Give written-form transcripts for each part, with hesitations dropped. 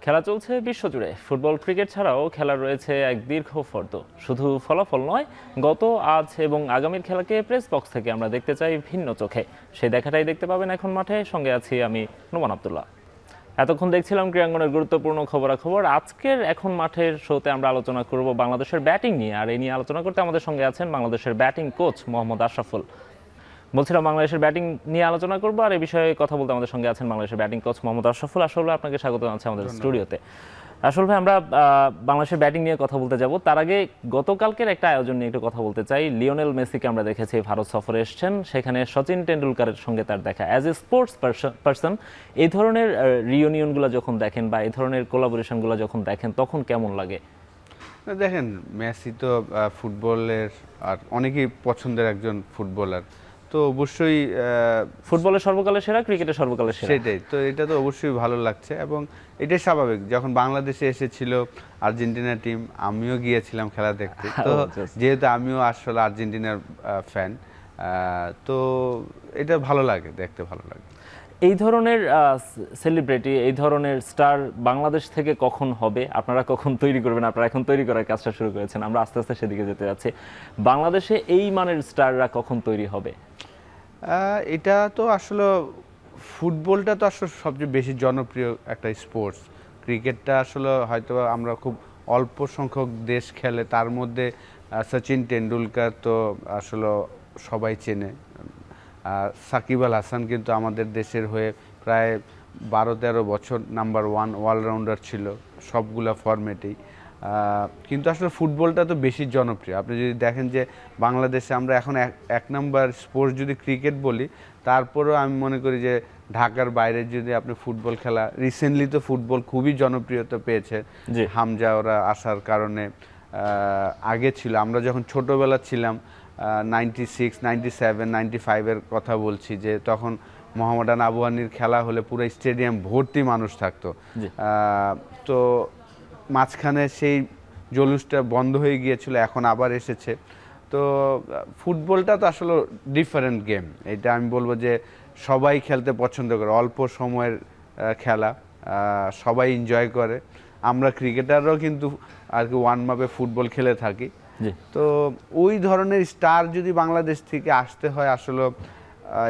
খেলা চলছে বিশ্বজুড়ে। ফুটবল ক্রিকেট ছাড়াও খেলা রয়েছে এক দীর্ঘ ফর্দ। শুধু ফলাফল নয়, গত আজ এবং আগামীর খেলাকে প্রেস বক্স থেকে আমরা দেখতে চাই ভিন্ন চোখে। সেই দেখাটাই দেখতে পাবেন এখন মাঠে। সঙ্গে আছি আমি, নোমান আব্দুল্লাহ। এতক্ষণ দেখছিলাম ক্রীড়াঙ্গনের গুরুত্বপূর্ণ খবরাখবর। আজকের এখন মাঠের শোতে আমরা আলোচনা করব বাংলাদেশের ব্যাটিং নিয়ে। আর এই নিয়ে আলোচনা করতে আমাদের সঙ্গে আছেন বাংলাদেশের ব্যাটিং কোচ মোহাম্মদ আশরাফুল। বলছিলাম বাংলাদেশের ব্যাটিং নিয়ে আলোচনা করবো, আর এই বিষয়ে কথা বলতে আমাদের সঙ্গে আছেন বাংলাদেশের ব্যাটিং কোচ মোহাম্মদ আশরাফুল। আসলে আপনাকে স্বাগত জানাচ্ছি আমাদের স্টুডিওতে। আসলে ভাই, আমরা বাংলাদেশের ব্যাটিং নিয়ে কথা বলতে যাব। তার আগে গতকালকের একটা আয়োজন নিয়ে একটু কথা বলতে চাই। লিওনেল মেসিকে আমরা দেখেছি ভারত সফরে এসেছেন, সেখানে সচিন টেন্ডুলকারের সঙ্গে তার দেখা। অ্যাজ এ স্পোর্টস পার্সন এই ধরনের রিউনিয়নগুলো যখন দেখেন বা এই ধরনের কোলাবোরেশনগুলো যখন দেখেন, তখন কেমন লাগে? দেখেন, মেসি তো ফুটবলের আর অনেকেই পছন্দের একজন ফুটবলার, তো অবশ্যই ফুটবলের সর্বকালের সেরা, ক্রিকেটের সর্বকালের সেরা। সেটাই তো, এটা তো অবশ্যই ভালো লাগছে এবং এটাই স্বাভাবিক। যখন বাংলাদেশে এসেছিল আর্জেন্টিনা টিম, আমিও গিয়েছিলাম খেলা দেখতে। তো যেহেতু আমিও আসলে আর্জেন্টিনার ফ্যান, তো এটা ভালো লাগে, দেখতে ভালো লাগে। এই ধরনের সেলিব্রিটি, এই ধরনের স্টার বাংলাদেশ থেকে কখন হবে? আপনারা কখন তৈরি করবেন? আপনারা এখন তৈরি করার কাজটা শুরু করেছেন, আমরা আস্তে আস্তে সেদিকে যেতে যাচ্ছি। বাংলাদেশে এই মানের স্টাররা কখন তৈরি হবে? এটা তো আসলে ফুটবলটা তো আসলে সবচেয়ে বেশি জনপ্রিয় একটা স্পোর্টস। ক্রিকেটটা আসলে হয়তো আমরা খুব অল্প সংখ্যক দেশ খেলে, তার মধ্যে সচিন টেন্ডুলকার তো আসলে সবাই চেনে। সাকিব আল হাসান কিন্তু আমাদের দেশের হয়ে প্রায় 12-13 বছর নাম্বার 1 অলরাউন্ডার ছিল সবগুলা ফরম্যাটেই। কিন্তু আসলে ফুটবলটা তো বেশি জনপ্রিয়। আপনি যদি দেখেন যে বাংলাদেশে আমরা এখন এক নাম্বার স্পোর্টস যদি ক্রিকেট বলি, তারপরেও আমি মনে করি যে ঢাকার বাইরে যদি আপনি ফুটবল খেলা, রিসেন্টলি তো ফুটবল খুবই জনপ্রিয়তা পেয়েছে হামজা ওরা আসার কারণে। আগে ছিল, আমরা যখন ছোটোবেলা ছিলাম 96, 97, 95-এর কথা বলছি, যে তখন মোহামেডান আবুয়ানির খেলা হলে পুরো স্টেডিয়াম ভর্তি মানুষ থাকতো। তো মাঝখানে সেই জলুসটা বন্ধ হয়ে গিয়েছিল, এখন আবার এসেছে। তো ফুটবলটা তো আসলে ডিফারেন্ট গেম। এটা আমি বলবো যে সবাই খেলতে পছন্দ করে, অল্প সময়ের খেলা, সবাই এনজয় করে। আমরা ক্রিকেটাররাও কিন্তু আর কি ওয়ান মাপে ফুটবল খেলে থাকি। তো ওই ধরনের স্টার যদি বাংলাদেশ থেকে আসতে হয়, আসলে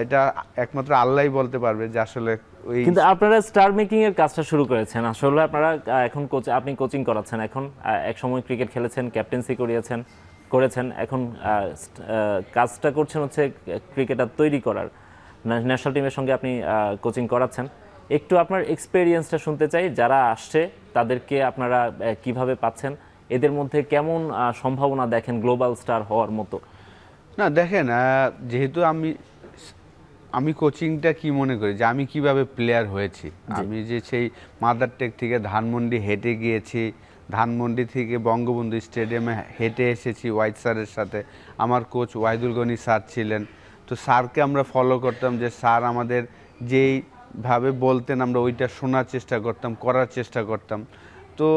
এটা একমাত্র আল্লাহই বলতে পারবে যে আসলে ওই। কিন্তু আপনারা স্টার মেকিং এর কাজটা শুরু করেছেন। আসলে আপনারা এখন আপনি কোচিং করাচ্ছেন, এখন এক সময় ক্রিকেট খেলেছেন, ক্যাপ্টেন্সি করেছেন, এখন কাজটা করছেন হচ্ছে ক্রিকেটার তৈরি করার। ন্যাশনাল টিমের সঙ্গে আপনি কোচিং করাচ্ছেন। একটু আপনার এক্সপেরিয়েন্সটা শুনতে চাই। যারা আসছে তাদেরকে আপনারা কিভাবে পাচ্ছেন? এদের মধ্যে কেমন সম্ভাবনা দেখেন গ্লোবাল স্টার হওয়ার মতো? না দেখেন, যেহেতু আমি কোচিংটা কি মনে করি যে আমি কিভাবে প্লেয়ার হয়েছি। আমি যে সেই মাদার টেক থেকে ধানমন্ডি হেঁটে গিয়েছি, ধানমন্ডি থেকে বঙ্গবন্ধু স্টেডিয়ামে হেঁটে এসেছি ওয়াইদ স্যারের সাথে। আমার কোচ ওয়াহিদুল গনি স্যার ছিলেন, তো স্যারকে আমরা ফলো করতাম, যে স্যার আমাদের যেইভাবে বলতেন আমরা ওইটা শোনার চেষ্টা করতাম, করার চেষ্টা করতাম। তো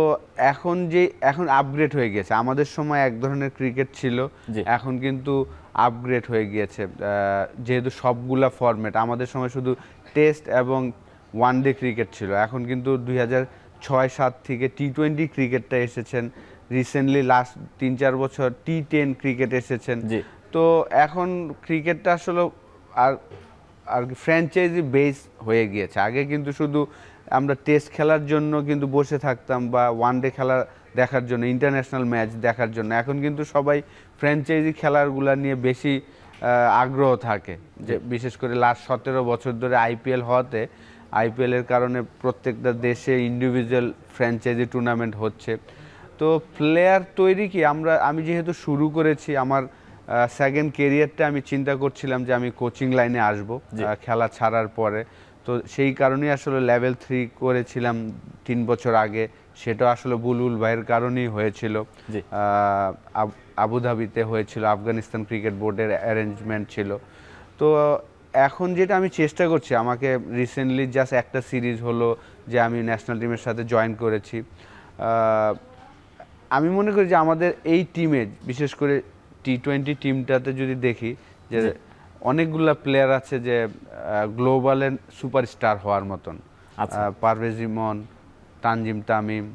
এখন আপগ্রেড হয়ে গেছে। আমাদের সময় এক ধরনের ক্রিকেট ছিল, এখন কিন্তু আপগ্রেড হয়ে গিয়েছে। যেহেতু সবগুলা ফরম্যাট, আমাদের সময় শুধু টেস্ট এবং ওয়ানডে ক্রিকেট ছিল, এখন কিন্তু 2006-07 থেকে টি-20 ক্রিকেটটা এসেছেন। রিসেন্টলি লাস্ট 3-4 বছর টি-10 ক্রিকেট এসেছেন। তো এখন ক্রিকেটটা আসলে আর ফ্র্যাঞ্চাইজি বেস হয়ে গিয়েছে। আগে কিন্তু শুধু আমরা টেস্ট খেলার জন্য কিন্তু বসে থাকতাম, বা ওয়ানডে খেলা দেখার জন্য, ইন্টারন্যাশনাল ম্যাচ দেখার জন্য। এখন কিন্তু সবাই ফ্র্যাঞ্চাইজি খেলাগুলো নিয়ে বেশি আগ্রহ থাকে, যে বিশেষ করে লাস্ট 17 বছর ধরে আইপিএল হওয়াতে, আইপিএলের কারণে প্রত্যেকটা দেশে ইন্ডিভিজুয়াল ফ্র্যাঞ্চাইজি টুর্নামেন্ট হচ্ছে। তো প্লেয়ার তৈরি কি আমি যেহেতু শুরু করেছি, আমার সেকেন্ড কেরিয়ারটা আমি চিন্তা করছিলাম যে আমি কোচিং লাইনে আসবো খেলা ছাড়ার পরে। তো সেই কারণেই আসলে লেভেল 3 করেছিলাম 3 বছর আগে। সেটা আসলে বুলবুল ভাইয়ের কারণেই হয়েছিল। আবুধাবিতে হয়েছিল, আফগানিস্তান ক্রিকেট বোর্ডের অ্যারেঞ্জমেন্ট ছিল। তো এখন যেটা আমি চেষ্টা করছি, আমাকে রিসেন্টলি জাস্ট একটা সিরিজ হলো যে আমি ন্যাশনাল টিমের সাথে জয়েন করেছি। আমি মনে করি যে আমাদের এই টিমে, বিশেষ করে টি-20 টিমটাতে যদি দেখি, যে অনেকগুলা প্লেয়ার আছে যে গ্লোবালের সুপারস্টার হওয়ার মতন। পারভেজ ইমন, তানজিম তামিম,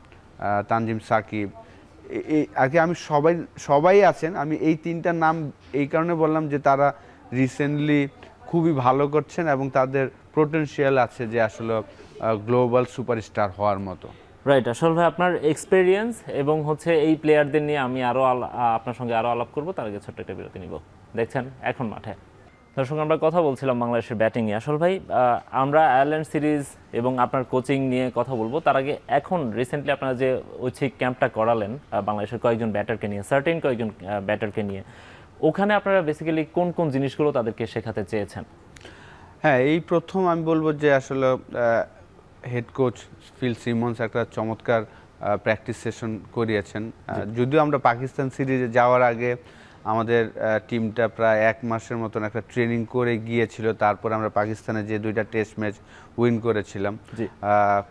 তানজিম সাকিব, এই আর কি আমি সবাই আছেন। আমি এই তিনটা নাম এই কারণে বললাম যে তারা রিসেন্টলি খুবই ভালো করছেন এবং তাদের পোটেনশিয়াল আছে যে আসলে গ্লোবাল সুপারস্টার হওয়ার মতো। রাইট, আসল ভাই আপনার এক্সপেরিয়েন্স এবং হচ্ছে এই প্লেয়ারদের নিয়ে আমি আরও আপনার সঙ্গে আরও আলাপ করবো, তার আগে ছোট্ট একটা বিরতি নিব। দেখছেন এখন মাঠে। দর্শক, আমরা কথা বলছিলাম বাংলাদেশের ব্যাটিং নিয়ে। আসল ভাই, আমরা আয়ারল্যান্ড সিরিজ এবং আপনার কোচিং নিয়ে কথা বলবো, তার আগে এখন রিসেন্টলি আপনারা যে ঐচ্ছিক ক্যাম্পটা করালেন বাংলাদেশের কয়েকজন ব্যাটারকে নিয়ে, সার্টেন কয়েকজন ব্যাটারকে নিয়ে, ওখানে আপনারা বেসিক্যালি কোন কোন জিনিসগুলো তাদেরকে শেখাতে চেয়েছেন? হ্যাঁ, এই প্রথম আমি বলবো যে আসলে হেড কোচ ফিল সিমন্স একটা চমৎকার প্র্যাকটিস সেশন করিয়েছেন। যদিও আমরা পাকিস্তান সিরিজে যাওয়ার আগে আমাদের টিমটা প্রায় 1 মাসের মতন একটা ট্রেনিং করে গিয়েছিল, তারপর আমরা পাকিস্তানে যে 2টা টেস্ট ম্যাচ উইন করেছিলাম।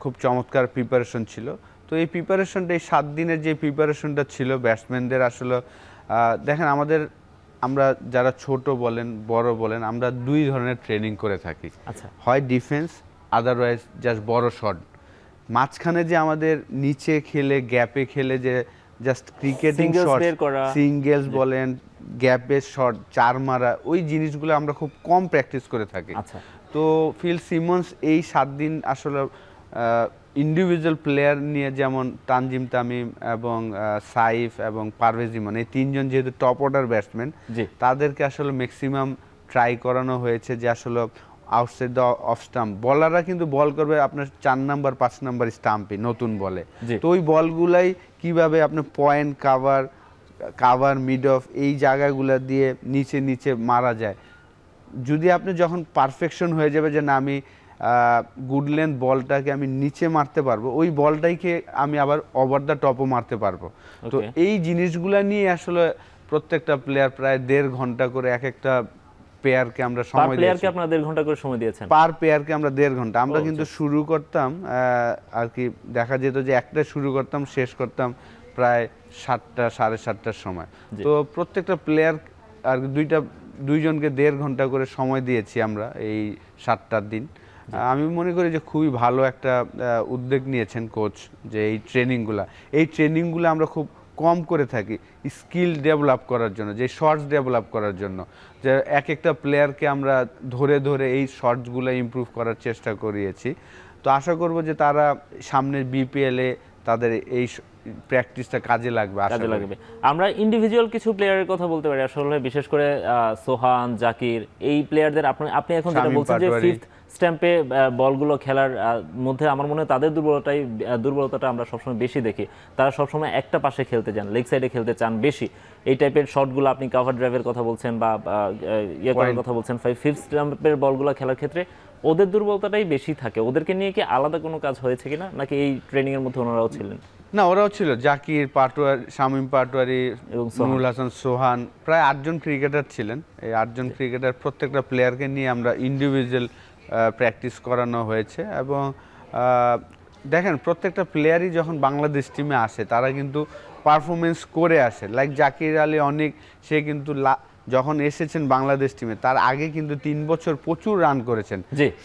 খুব চমৎকার প্রিপারেশন ছিল। তো এই প্রিপারেশনটা, এই 7 দিনের যে প্রিপারেশনটা ছিল ব্যাটসম্যানদের, আসলে দেখেন আমরা যারা ছোট বলেন বড় বলেন, আমরা 2 ধরনের ট্রেনিং করে থাকি। আচ্ছা, হয় ডিফেন্স, আদারওয়াইজ জাস্ট বড় শট। মাঝখানে যে আমাদের নিচে খেলে গ্যাপে খেলে যে জাস্ট ক্রিকেটিং শট, সিঙ্গেলস বলেন, গ্যাপের শট, 4 মারা, ওই জিনিসগুলো আমরা খুব কম প্র্যাকটিস করে থাকি। আচ্ছা। তো ফিল সিমন্স এই 7 দিন আসলে ইন্ডিভিজুয়াল প্লেয়ার নিয়ে, যেমন তানজিম তামিম এবং সাইফ এবং পারভেজ ইমন, এই 3 জন যেহেতু টপ অর্ডার ব্যাটসম্যান, তাদেরকে আসলে ম্যাক্সিমাম ট্রাই করানো হয়েছে যে আসলে আউটসাইড দ্য অফ স্টাম্প বলাররা কিন্তু বল করবে আপনার 4 নাম্বার 5 নাম্বার স্টাম্পে নতুন বলে। তো ওই বলগুলাই কিভাবে আপনার পয়েন্ট কাভার মিড অফ এই জায়গাগুলো দিয়ে নিচে নিচে মারা যায়। যদি আপনি যখন পারফেকশন হয়ে যাবে যে না আমি গুড লেন্থ বলটাকে আমি নিচে মারতে পারবো, ওই বলটাইকে আমি আবার ওভার দ্য টপও মারতে পারবো। তো এই জিনিসগুলো নিয়ে আসলে প্রত্যেকটা প্লেয়ার প্রায় 1.5 ঘন্টা করে এক একটা পেয়ারকে আমরা সময় দিয়েছি। আপনারা 1.5 ঘন্টা করে সময় দিয়েছেন পার পেয়ারকে আমরা 1.5 ঘন্টা। আমরা কিন্তু শুরু করতাম আর কি দেখা যেত যে একটা শুরু করতাম, শেষ করতাম প্রায় 7টা 7:30টার সময়। তো প্রত্যেকটা প্লেয়ার আর দুইজনকে 1.5 ঘন্টা করে সময় দিয়েছি আমরা এই 7টা দিন। আমি মনে করি যে খুবই ভালো একটা উদ্যোগ নিয়েছেন কোচ, যে এই ট্রেনিংগুলো আমরা খুব কম করে থাকি স্কিল ডেভেলপ করার জন্য, যে শর্টস ডেভেলপ করার জন্য, যে এক একটা প্লেয়ারকে আমরা ধরে ধরে এই শর্টসগুলো ইমপ্রুভ করার চেষ্টা করিয়েছি। তো আশা করব যে তারা সামনের বিপিএলে তাদের এই প্র্যাকটিসটা কাজে লাগবে। আমরা ইন্ডিভিজুয়াল কিছু প্লেয়ারের কথা বলতে পারি আসলে, বিশেষ করে সোহান, জাকির, এই প্লেয়ারদের আপনি এখন যেটা বলছেন যে ফিফথ স্ট্যাম্পে বলগুলো খেলার মধ্যে আমার মনে হয় তাদের দুর্বলতাটা আমরা সবসময় বেশি দেখি। তারা সবসময় একটা পাশে খেলতে চান, লেগ সাইডে খেলতে চান বেশি। এই টাইপের শটগুলো আপনি কাভার ড্রাইভের কথা বলছেন বা করার কথা বলছেন, ফিফথ স্ট্যাম্পের বলগুলো খেলার ক্ষেত্রে ওদের দুর্বলতাটাই বেশি থাকে। ওদেরকে নিয়ে কি আলাদা কোনো কাজ হয়েছে কিনা, নাকি এই ট্রেনিং এর মধ্যে ওনারাও ছিলেন? না, ওরাও ছিল। জাকির, শামীম পাটোয়ারি এবং নুরুল হাসান সোহান, প্রায় 8 জন ক্রিকেটার ছিলেন। এই 8 জন ক্রিকেটার প্রত্যেকটা প্লেয়ারকে নিয়ে আমরা ইন্ডিভিজুয়াল প্র্যাকটিস করানো হয়েছে। এবং দেখেন প্রত্যেকটা প্লেয়ারই যখন বাংলাদেশ টিমে আসে তারা কিন্তু পারফরমেন্স করে আসে। লাইক জাকির আলী অনেক, সে কিন্তু যখন এসেছেন বাংলাদেশ টিমে তার আগে কিন্তু 3 বছর প্রচুর রান করেছেন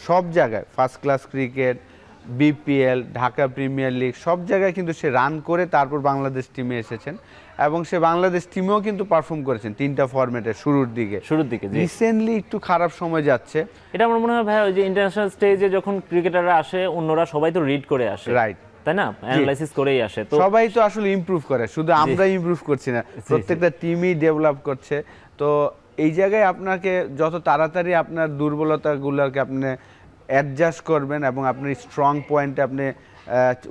সব জায়গায়, first class cricket, BPL, Dhaka premier league, সব জায়গায় কিন্তু সে রান করে তারপর বাংলাদেশ টিমে এসেছেন এবং সে বাংলাদেশ টিমেও কিন্তু পারফর্ম করেছেন 3টা ফরম্যাটে শুরুর দিকে। রিসেন্টলি একটু খারাপ সময় যাচ্ছে। এটা আমার মনে হয় ভাই, ওই যে ইন্টারন্যাশনাল স্টেজে যখন ক্রিকেটাররা আসে অন্যরা সবাই তো রিড করে আসে, রাইট, তাই না? অ্যানালাইসিস করেই আসে। তো সবাই তো আসলে ইমপ্রুভ করে, শুধু আমরা ইমপ্রুভ করছি না, প্রত্যেকটা টিমই ডেভেলপ করছে। তো এই জায়গায় আপনাকে যত তাড়াতাড়ি আপনার দুর্বলতাগুলোকে আপনি অ্যাডজাস্ট করবেন এবং আপনার স্ট্রং পয়েন্টে আপনি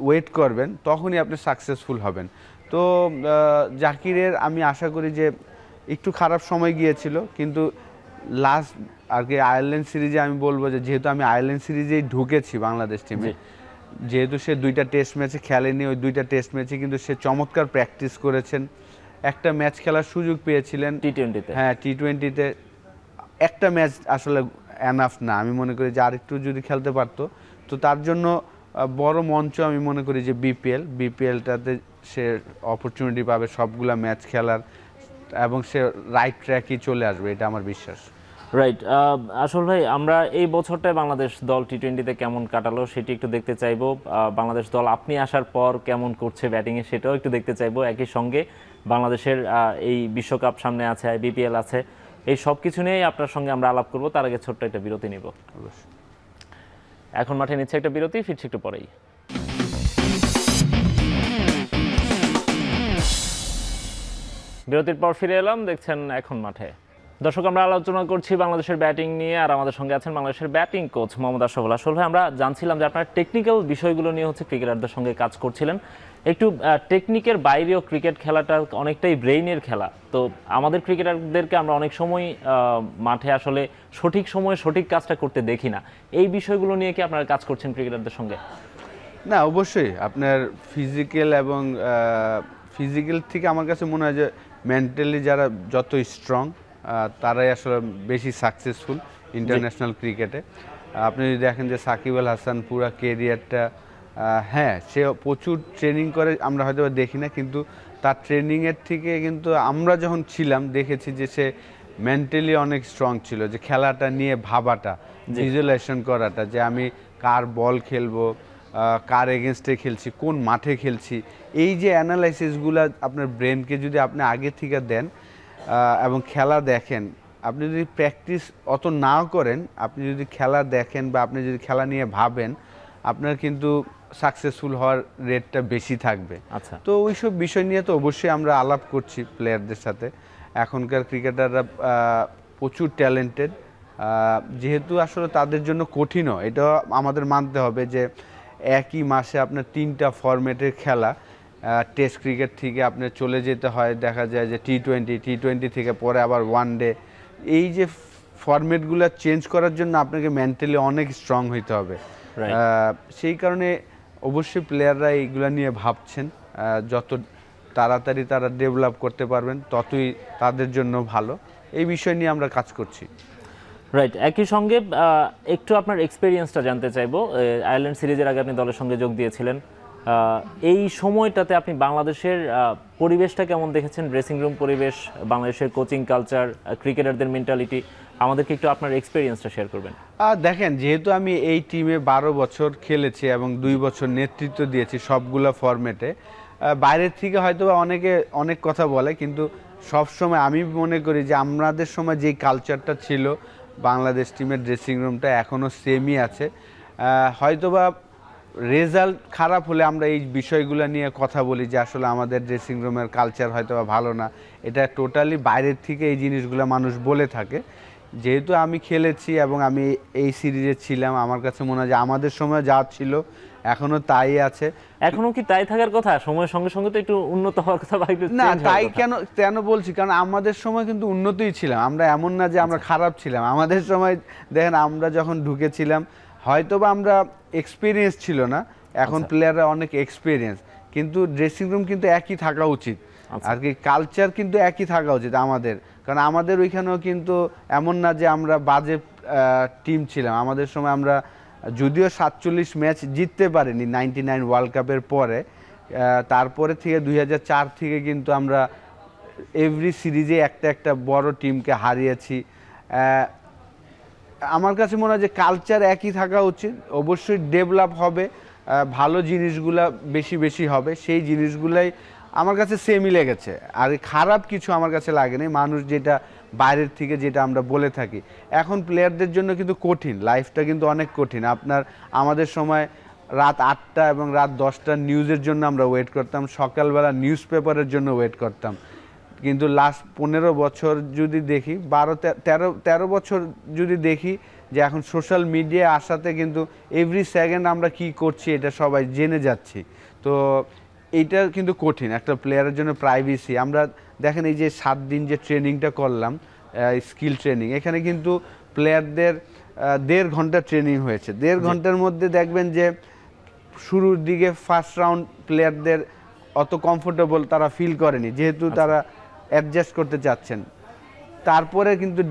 ওয়েট করবেন, তখনই আপনি সাকসেসফুল হবেন। তো জাকিরের আমি আশা করি যে একটু খারাপ সময় গিয়েছিল, কিন্তু লাস্ট আর কি আয়ারল্যান্ড সিরিজে আমি বলবো যে যেহেতু আমি আয়ারল্যান্ড সিরিজেই ঢুকেছি বাংলাদেশ টিমে, যেহেতু সে 2টা টেস্ট ম্যাচে খেলেনি, ওই 2টা টেস্ট ম্যাচে কিন্তু সে চমৎকার প্র্যাকটিস করেছেন। একটা ম্যাচ খেলার সুযোগ পেয়েছিলেন টি-20-তে। হ্যাঁ, টি-20-তে একটা ম্যাচ আসলে এনাফ না, আমি মনে করি যে আরেকটু যদি খেলতে পারতো। তো তার জন্য বড় মঞ্চ আমি মনে করি যে বিপিএলটাতে সে অপরচুনিটি পাবে সবগুলা ম্যাচ খেলার এবং সে রাইট ট্র্যাকই চলে আসবে, এটা আমার বিশ্বাস। রাইট। আসল ভাই, আমরা এই বছরটায় বাংলাদেশ দল টি-20তে কেমন কাটালো সেটি একটু দেখতে চাইবো। বাংলাদেশ দল আপনি আসার পর কেমন করছে ব্যাটিংয়ে সেটাও একটু দেখতে চাইবো। একই সঙ্গে বাংলাদেশের এই বিশ্বকাপ সামনে আছে, বিপিএল আছে, এই সব কিছু নিয়েই আপনার সঙ্গে আমরা আলাপ করব। তার আগে ছোট্ট একটা বিরতি নিব। অবশ্যই। এখন মাঠে নিচ্ছে একটা বিরতি, ফিরছি একটু পরেই। বিরতির পর ফিরে এলাম, দেখছেন এখন মাঠে। দর্শক, আমরা আলোচনা করছি বাংলাদেশের ব্যাটিং নিয়ে, আর আমাদের সঙ্গে আছেন বাংলাদেশের ব্যাটিং কোচ মোহাম্মদ আশরাফুল। আসল ভাই, আমরা জানছিলাম যে আপনার টেকনিক্যাল বিষয়গুলো নিয়ে ক্রিকেটারদের সঙ্গে কাজ করছিলেন। একটু টেকনিকের বাইরেও ক্রিকেট খেলাটা অনেকটাই ব্রেইনের খেলা। তো আমাদের ক্রিকেটারদেরকে আমরা অনেক সময় মাঠে আসলে সঠিক সময়ে সঠিক কাজটা করতে দেখি না। এই বিষয়গুলো নিয়ে কি আপনারা কাজ করছেন ক্রিকেটারদের সঙ্গে? না, অবশ্যই আপনার ফিজিক্যাল এবং ফিজিক্যাল থেকে আমার কাছে মনে হয় যে মেন্টালি যারা যত স্ট্রং তারাই আসলে বেশি সাকসেসফুল ইন্টারন্যাশনাল ক্রিকেটে। আপনি যদি দেখেন যে সাকিব আল হাসান পুরা কেরিয়ারটা, হ্যাঁ সে প্রচুর ট্রেনিং করে, আমরা হয়তো দেখি না, কিন্তু তার ট্রেনিংয়ের থেকে কিন্তু আমরা যখন ছিলাম দেখেছি যে সে মেন্টালি অনেক স্ট্রং ছিল, যে খেলাটা নিয়ে ভাবাটা, ভিজুয়ালাইজেশন করাটা, যে আমি কার বল খেলবো, কার এগেনস্টে খেলছি, কোন মাঠে খেলছি, এই যে অ্যানালাইসিসগুলো আপনার ব্রেনকে যদি আপনি আগে থেকে দেন এবং খেলা দেখেন, আপনি যদি প্র্যাকটিস অত নাও করেন, আপনি যদি খেলা দেখেন বা আপনি যদি খেলা নিয়ে ভাবেন, আপনার কিন্তু সাকসেসফুল হওয়ার রেটটা বেশি থাকবে। আচ্ছা। তো ওইসব বিষয় নিয়ে তো অবশ্যই আমরা আলাপ করছি প্লেয়ারদের সাথে। এখনকার ক্রিকেটাররা প্রচুর ট্যালেন্টেড, যেহেতু আসলে তাদের জন্য কঠিনও, এটা আমাদের মানতে হবে যে একই মাসে আপনার 3টা ফরম্যাটের খেলা, টেস্ট ক্রিকেট থেকে আপনার চলে যেতে হয়, দেখা যায় যে টি-20 থেকে পরে আবার ওয়ানডে, এই যে ফরম্যাটগুলো চেঞ্জ করার জন্য আপনাকে মেন্টালি অনেক স্ট্রং হইতে হবে। সেই কারণে অবশ্যই প্লেয়াররা এইগুলো নিয়ে ভাবছেন, যত তাড়াতাড়ি তারা ডেভেলপ করতে পারবেন ততই তাদের জন্য ভালো। এই বিষয় নিয়ে আমরা কাজ করছি। রাইট। একই সঙ্গে একটু আপনার এক্সপিরিয়েন্সটা জানতে চাইবো। আয়ারল্যান্ড সিরিজের আগে আপনি দলের সঙ্গে যোগ দিয়েছিলেন। এই সময়টাতে আপনি বাংলাদেশের পরিবেশটা কেমন দেখেছেন? ড্রেসিং রুম পরিবেশ, বাংলাদেশের কোচিং কালচার, ক্রিকেটারদের মেন্টালিটি, আমাদেরকে একটু আপনার এক্সপিরিয়েন্সটা শেয়ার করবেন। দেখেন, যেহেতু আমি এই টিমে 12 বছর খেলেছি এবং 2 বছর নেতৃত্ব দিয়েছি সবগুলো ফরম্যাটে, বাইরের থেকে হয়তো অনেকে অনেক কথা বলে, কিন্তু সব সময় আমি মনে করি যে আমাদের সময় যেই কালচারটা ছিল, বাংলাদেশ টিমের ড্রেসিং রুমটা এখনও সেমই আছে। হয়তোবা রেজাল্ট খারাপ হলে আমরা এই বিষয়গুলো নিয়ে কথা বলি যে আসলে আমাদের ড্রেসিং রুমের কালচার হয়তোবা ভালো না, এটা টোটালি বাইরের থেকে এই জিনিসগুলো মানুষ বলে থাকে। যেহেতু আমি খেলেছি এবং আমি এই সিরিজে ছিলাম, আমার কাছে মনে হয় যে আমাদের সময় যা ছিল এখনো তাই আছে। এখনো কি তাই থাকার কথা? সময়ের সঙ্গে সঙ্গে তো একটু উন্নত হওয়ার কথা বা একটু না, change হওয়ার তাই কথা। কেন বলছি, কারণ আমাদের সময় কিন্তু উন্নতই ছিলাম আমরা, এমন না যে আমরা খারাপ ছিলাম। আমাদের সময় দেখেন, আমরা যখন ঢুকেছিলাম হয়তোবা আমরা এক্সপিরিয়েন্স ছিল না, এখন প্লেয়াররা অনেক এক্সপিরিয়েন্স, কিন্তু ড্রেসিং রুম কিন্তু একই থাকা উচিত, আর কি কালচার কিন্তু একই থাকা উচিত আমাদের। কারণ আমাদের ওইখানেও কিন্তু এমন না যে আমরা বাজে টিম ছিলাম। আমাদের সময় আমরা যদিও 47 ম্যাচ জিততে পারিনি 99 ওয়ার্ল্ড কাপের পরে, তারপরে থেকে 2004 থেকে কিন্তু আমরা এভরি সিরিজে একটা বড় টিমকে হারিয়েছি। আমার কাছে মনে হয় যে কালচার একই থাকা উচিত, অবশ্যই ডেভেলপ হবে, ভালো জিনিসগুলা বেশি হবে, সেই জিনিসগুলাই আমার কাছে সেমই লেগেছে। আর খারাপ কিছু আমার কাছে লাগেনি, মানুষ যেটা বাইরের থেকে যেটা আমরা বলে থাকি। এখন প্লেয়ারদের জন্য কিন্তু কঠিন, লাইফটা কিন্তু অনেক কঠিন। আমাদের সময় রাত 8টা এবং রাত 10টা নিউজের জন্য আমরা ওয়েট করতাম, সকালবেলা নিউজ পেপারের জন্য ওয়েট করতাম। কিন্তু লাস্ট 15 বছর যদি দেখি, 13 বছর যদি দেখি, যে এখন সোশ্যাল মিডিয়া আসাতে কিন্তু এভরি সেকেন্ড আমরা কি করছি এটা সবাই জেনে যাচ্ছি। তো এইটা কিন্তু কঠিন একটা প্লেয়ারের জন্য, প্রাইভেসি। আমরা দেখেন এই যে 7 দিন যে ট্রেনিংটা করলাম, স্কিল ট্রেনিং, এখানে কিন্তু প্লেয়ারদের 1.5 ঘন্টা ট্রেনিং হয়েছে। 1.5 ঘন্টার মধ্যে দেখবেন যে শুরুর দিকে ফার্স্ট রাউন্ড প্লেয়ারদের অত কমফোর্টেবল তারা ফিল করেনি, যেহেতু তারা অ্যাডজাস্ট করতে চাচ্ছেন। তারপরে কিন্তু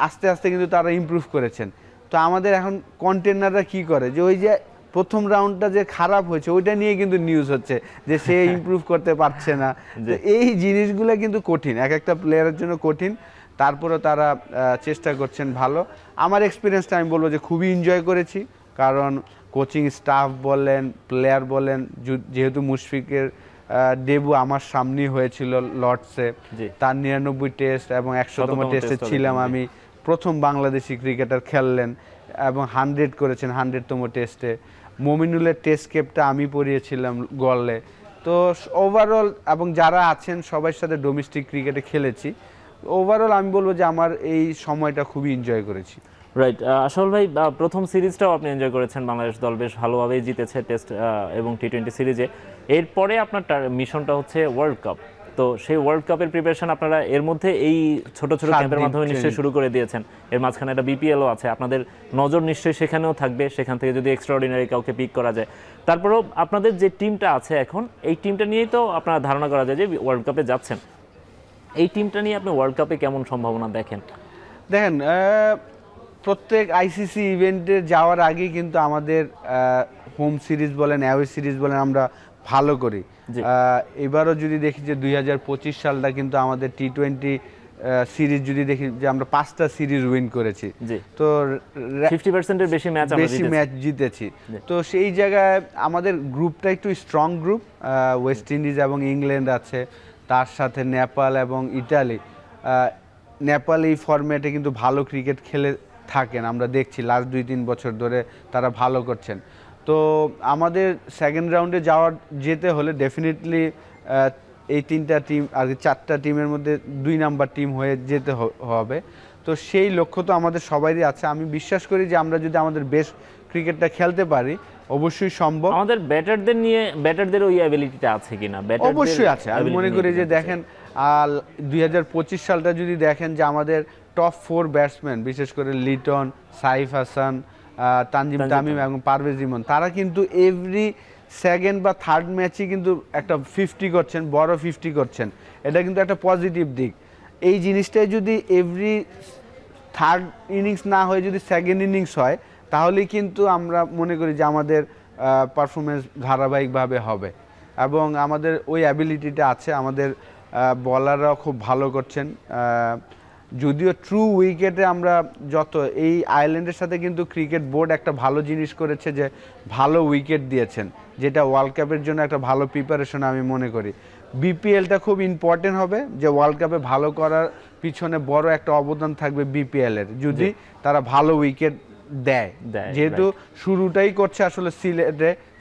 আস্তে আস্তে কিন্তু তারা ইমপ্রুভ করেছেন। তো আমাদের এখন কন্টেনাররা কি করে, যে ওই যে প্রথম রাউন্ডটা যে খারাপ হয়েছে ওইটা নিয়ে কিন্তু নিউজ হচ্ছে যে সে ইমপ্রুভ করতে পারছে না। তো এই জিনিসগুলো কিন্তু কঠিন, এক একটা প্লেয়ারের জন্য কঠিন। তারপরেও তারা চেষ্টা করছেন ভালো। আমার এক্সপিরিয়েন্সটা আমি বলবো যে খুবই এনজয় করেছি, কারণ কোচিং স্টাফ বলেন, প্লেয়ার বলেন, যেহেতু মুশফিকের ডেবু আমার সামনেই হয়েছিল লর্ডসে, তার 99 টেস্ট এবং 100তম টেস্টে ছিলাম আমি, প্রথম বাংলাদেশি ক্রিকেটার খেললেন এবং 100 করেছেন 100তম টেস্টে। মমিনুলের টেস্ট ক্যাপটা আমি পরিয়েছিলাম গলে। তো ওভারঅল এবং যারা আছেন সবার সাথে ডোমেস্টিক ক্রিকেটে খেলেছি, ওভারঅল আমি বলবো যে আমার এই সময়টা খুবই এনজয় করেছি। রাইট, আসল ভাই প্রথম সিরিজটাও আপনি এনজয় করেছেন, বাংলাদেশ দল বেশ ভালোভাবেই জিতেছে টেস্ট এবং টি-20 সিরিজে। এরপরে আপনার মিশনটা হচ্ছে ওয়ার্ল্ড কাপ। তো সেই ওয়ার্ল্ড কাপের প্রিপারেশন আপনারা এর মধ্যে এই ছোট ছোট ক্যাম্পের মাধ্যমে নিশ্চয়ই শুরু করে দিয়েছেন। এর মাঝখানে একটা বিপিএলও আছে, আপনাদের নজর নিশ্চয়ই সেখানেও থাকবে, সেখান থেকে যদি এক্সট্রাঅর্ডিনারি কাউকে পিক করা যায়। তারপরেও আপনাদের যে টিমটা আছে এখন, এই টিমটা নিয়েই তো আপনারা ধারণা করা যায় যে ওয়ার্ল্ড কাপে যাচ্ছেন। এই টিমটা নিয়ে আপনি ওয়ার্ল্ড কাপে কেমন সম্ভাবনা দেখেন? দেখেন, প্রত্যেক আইসিসি ইভেন্টে যাওয়ার আগেই কিন্তু আমাদের হোম সিরিজ বলেন, অ্যাওয়ে সিরিজ বলেন, আমরা ভালো করি। এবারও যদি দেখি যে 2025 সালটা কিন্তু আমাদের টি-20 সিরিজ যদি দেখি যে আমরা 5টা সিরিজ উইন করেছি, তো 50%-এর বেশি ম্যাচ জিতেছি। তো সেই জায়গায় আমাদের গ্রুপটা একটু স্ট্রং গ্রুপ, ওয়েস্ট ইন্ডিজ এবং ইংল্যান্ড আছে, তার সাথে নেপাল এবং ইটালি। নেপাল এই ফরম্যাটে কিন্তু ভালো ক্রিকেট খেলে থাকেন, আমরা দেখছি লাস্ট 2-3 বছর ধরে তারা ভালো করছেন। তো আমাদের সেকেন্ড রাউন্ডে যেতে হলে ডেফিনেটলি এই 3টা টিম আর 4টা টিমের মধ্যে 2 নাম্বার টিম হয়ে যেতে হবে। তো সেই লক্ষ্য তো আমাদের সবারই আছে। আমি বিশ্বাস করি যে আমরা যদি আমাদের বেস্ট ক্রিকেটটা খেলতে পারি অবশ্যই সম্ভব। আমাদের ব্যাটারদের ওই অ্যাবিলিটিটা আছে কিনা? অবশ্যই আছে। আমি মনে করি যে দেখেন 2025 সালটা যদি দেখেন যে আমাদের টপ 4 ব্যাটসম্যান, বিশেষ করে লিটন, সাইফ হাসান, তানজিম তামিম এবং পারভেজ ইমন, তারা কিন্তু এভরি সেকেন্ড বা থার্ড ম্যাচে কিন্তু একটা 50 করছেন, বড় 50 করছেন। এটা কিন্তু একটা পজিটিভ দিক। এই জিনিসটাই যদি এভরি থার্ড ইনিংস না হয়ে যদি সেকেন্ড ইনিংস হয়, তাহলেই কিন্তু আমরা মনে করি যে আমাদের পারফরমেন্স ধারাবাহিকভাবে হবে এবং আমাদের ওই অ্যাবিলিটিটা আছে। আমাদের বলাররাও খুব ভালো করছেন। যদিও ট্রু উইকেটে আমরা এই আয়ারল্যান্ডের সাথে কিন্তু ক্রিকেট বোর্ড একটা ভালো জিনিস করেছে যে ভালো উইকেট দিয়েছেন, যেটা ওয়ার্ল্ড কাপের জন্য একটা ভালো প্রিপারেশন আমি মনে করি। বিপিএলটা খুব ইম্পর্টেন্ট হবে, যে ওয়ার্ল্ড কাপে ভালো করার পিছনে বড় একটা অবদান থাকবে বিপিএলের, যদি তারা ভালো উইকেট দেয়। যেহেতু শুরুটাই করছে আসলে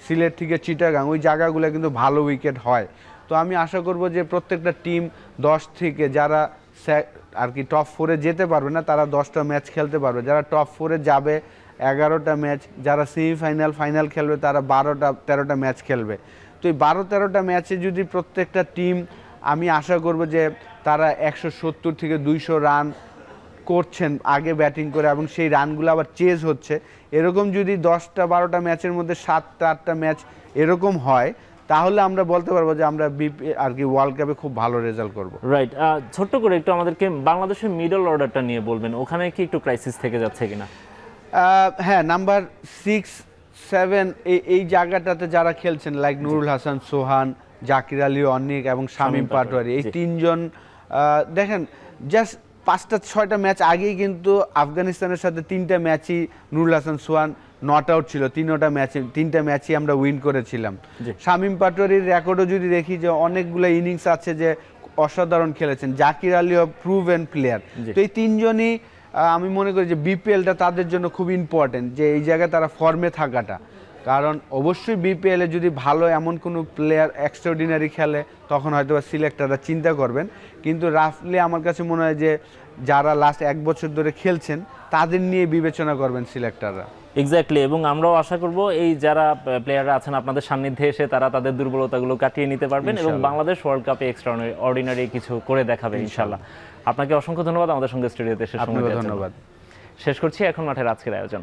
সিলেট থেকে চিটাগাং, ওই জায়গাগুলো কিন্তু ভালো উইকেট হয়। তো আমি আশা করব যে প্রত্যেকটা টিম 10 থেকে যারা আর কি টপ 4-এ যেতে পারবে না, তারা 10টা ম্যাচ খেলতে পারবে। যারা টপ 4-এ যাবে 11টা ম্যাচ, যারা সেমিফাইনাল ফাইনাল খেলবে তারা 12-13টা ম্যাচ খেলবে। তো এই 12-13টা ম্যাচে যদি প্রত্যেকটা টিম, আমি আশা করব যে তারা 170 থেকে 200 রান করছেন আগে ব্যাটিং করে, এবং সেই রানগুলো আবার চেজ হচ্ছে, এরকম যদি 10-12টা ম্যাচের মধ্যে 7-8টা ম্যাচ এরকম হয়, তাহলে আমরা বলতে পারবো যে আমরা আর কি ওয়ার্ল্ড কাপে খুব ভালো রেজাল্ট করব। রাইট, ছোট্ট করে একটু আমাদেরকে বাংলাদেশের মিডল অর্ডারটা নিয়ে বলবেন, ওখানে কি একটু ক্রাইসিস থেকে যাচ্ছে কিনা? হ্যাঁ, নাম্বার 6-7 এই জায়গাটাতে যারা খেলছেন, লাইক নুরুল হাসান, সোহান, জাকির আলী অনিক এবং শামীম পাটোয়ারি, এই 3জন দেখেন জাস্ট 5-6টা ম্যাচ আগেই কিন্তু আফগানিস্তানের সাথে 3টা ম্যাচই নুরুল হাসান সোহান নট আউট ছিল, 3টা ম্যাচই আমরা উইন করেছিলাম। শামীম পাটোয়ারির রেকর্ডও যদি দেখি যে অনেকগুলো ইনিংস আছে যে অসাধারণ খেলেছেন। জাকির আলীও প্রুভেন প্লেয়ার। তো এই 3জনই আমি মনে করি যে বিপিএলটা তাদের জন্য খুব ইম্পর্টেন্ট, যে এই জায়গায় তারা ফর্মে থাকাটা। কারণ অবশ্যই বিপিএলে যদি ভালো এমন কোনো প্লেয়ার এক্সট্রাঅর্ডিনারি খেলে, তখন হয়তো সিলেক্টররা চিন্তা করবেন, কিন্তু রাফলি আমার কাছে মনে হয় যে যারা লাস্ট 1 বছর ধরে খেলছেন তাদের নিয়ে বিবেচনা করবেন সিলেক্টররা। এক্স্যাক্টলি, এবং আমরাও আশা করব এই যারা প্লেয়াররা আছেন আপনাদের সান্নিধ্যে এসে তারা তাদের দুর্বলতাগুলো কাটিয়ে নিতে পারবেন এবং বাংলাদেশ ওয়ার্ল্ড কাপে এক্সট্রাঅর্ডিনারি কিছু করে দেখাবে ইনশাআল্লাহ। আপনাকে অসংখ্য ধন্যবাদ আমাদের সঙ্গে স্টুডিওতে এসে সময় দেওয়ার জন্য। ধন্যবাদ। শেষ করছি এখন মাঠের আজকের আয়োজন।